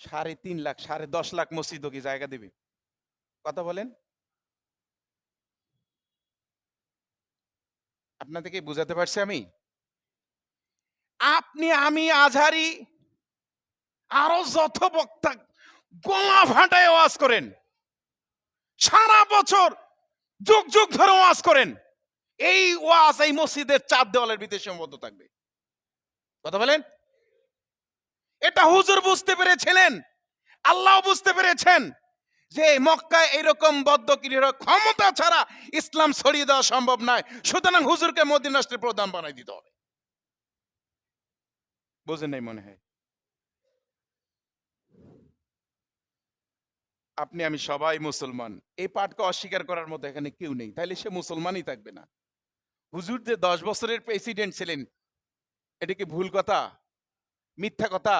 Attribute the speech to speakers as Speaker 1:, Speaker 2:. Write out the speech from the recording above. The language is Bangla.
Speaker 1: 3.5 লাখ 10.5 লাখ মসজিদও কি জায়গা দিবে? কথা বলেন। আপনাদেরকে বুঝাতে পারছি আমি? আপনি, আমি, আজহারি আরো যত বক্তা গলা ফাটায় ওয়াজ করেন। সারা বছর যুগ, যুগ ধরে ওয়াজ করেন। এই ওয়াজ এই মসজিদের ৪ দেওয়ালের ভিতরে সীমাবদ্ধ থাকবে। কথা বলেন? এটা হুজুর বুঝতে পেরেছিলেন। আল্লাহও বুঝতে পেরেছেন যে মক্কায় এরকম বদ্ধকিরির ক্ষমতা ছাড়া ইসলাম ছড়িয়ে দেওয়া সম্ভব নয়। সুতরাং হুজুরকে মদিনা রাষ্ট্রের প্রধান বানাই দিতে হবে। বোঝেন নাই মনে হয়। আপনি আমি সবাই মুসলমান। এই পাঠকে অস্বীকার করার মতো এখানে কেউ নেই। তাইলে সে মুসলমানই থাকবে না। হুজুর যে ১০ বছরের প্রেসিডেন্ট ছিলেন, এটা কি ভুল কথা? মিথ্যা কথা?